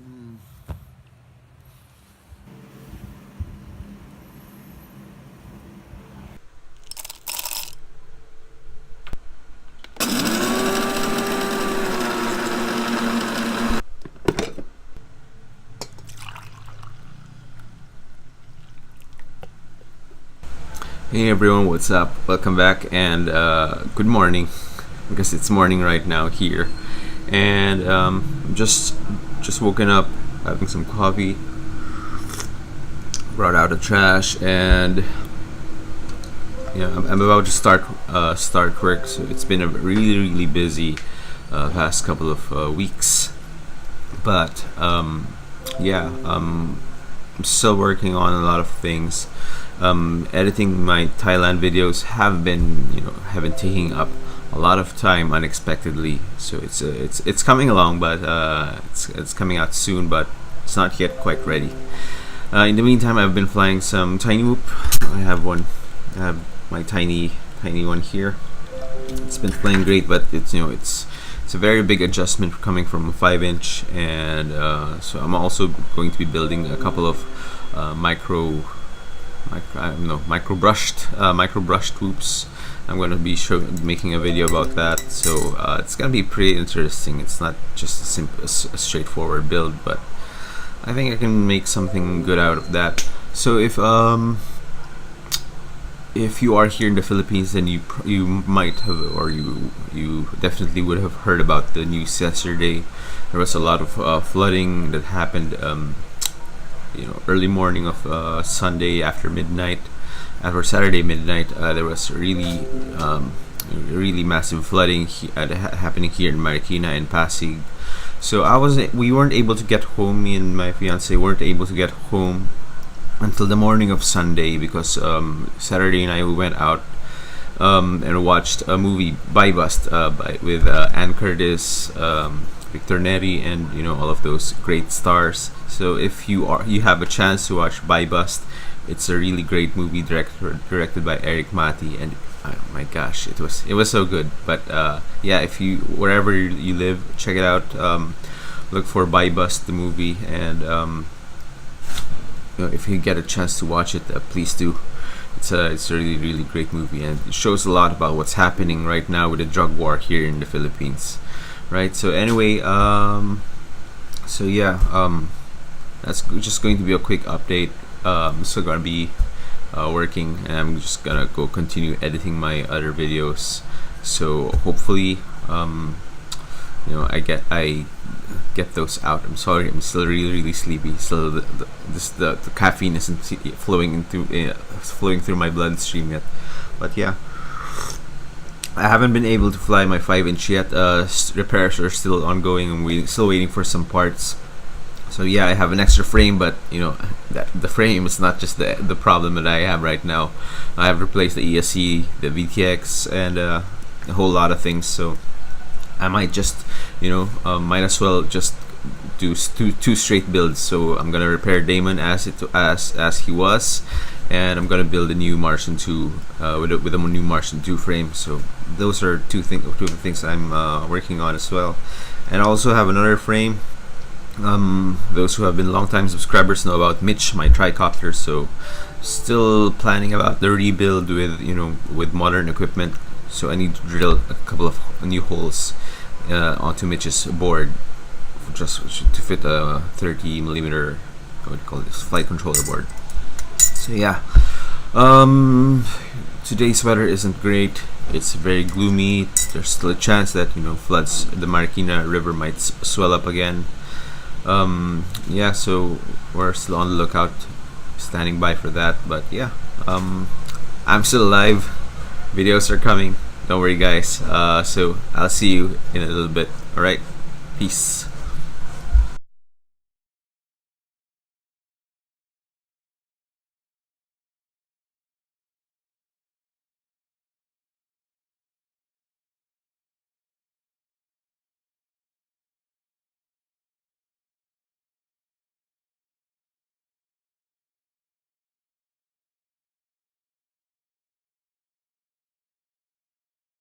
Hey everyone, what's up? Welcome back and good morning, because it's morning right now here. And just woken up, having some coffee, brought out the trash, and I'm about to start work. So it's been a really busy past couple of weeks, but I'm still working on a lot of things. Editing my Thailand videos have been taking up a lot of time unexpectedly. So it's coming along, but it's coming out soon, but it's not yet quite ready. In the meantime, I've been flying some tiny whoop. I have my tiny one here. It's been flying great, but it's a very big adjustment coming from a 5-inch, and so I'm also going to be building a couple of micro brushed whoops. I'm going to be making a video about that, so it's going to be pretty interesting. It's not just a straightforward build, but I think I can make something good out of that. So if you are here in the Philippines, then you might have, or you definitely would have heard about the news yesterday. There was a lot of flooding that happened early morning of Sunday after Saturday midnight. There was really massive flooding happening here in Marikina and Pasig. So we weren't able to get home. Me and my fiance weren't able to get home until the morning of Sunday, because Saturday night we went out and watched a movie, By Bust, with Ann Curtis, Victor Neri, and all of those great stars. So if you have a chance to watch By Bust, it's a really great movie directed by Eric Mati, and oh my gosh, it was so good. But if you, wherever you live, check it out. Look for By Bust, the movie, and if you get a chance to watch it, please do. It's a really great movie, and it shows a lot about what's happening right now with the drug war here in the Philippines. Right. So anyway, that's just going to be a quick update. I'm still gonna be working, and I'm just gonna go continue editing my other videos. So hopefully, I get those out. I'm sorry, I'm still really sleepy. So the caffeine isn't flowing through my bloodstream yet. But yeah, I haven't been able to fly my 5-inch yet. Repairs are still ongoing, and we're still waiting for some parts. So yeah, I have an extra frame, but that the frame is not just the problem that I have right now. I have replaced the ESC, the VTX, and a whole lot of things. So I might just might as well just do two straight builds. So I'm gonna repair Damon as he was, and I'm gonna build a new Martian 2 with a new Martian 2 frame. So those are two of the things I'm working on as well. And I also have another frame. Those who have been long-time subscribers know about Mitch, my tricopter. So still planning about the rebuild with modern equipment. So I need to drill a couple of new holes onto Mitch's board, just to fit a 30mm, what do you call this, flight controller board. So yeah, today's weather isn't great. It's very gloomy. There's still a chance that floods, the Marikina River might swell up again. So we're still on the lookout, standing by for that. But yeah, I'm still alive. Videos are coming. Don't worry, guys. So I'll see you in a little bit. All right, peace.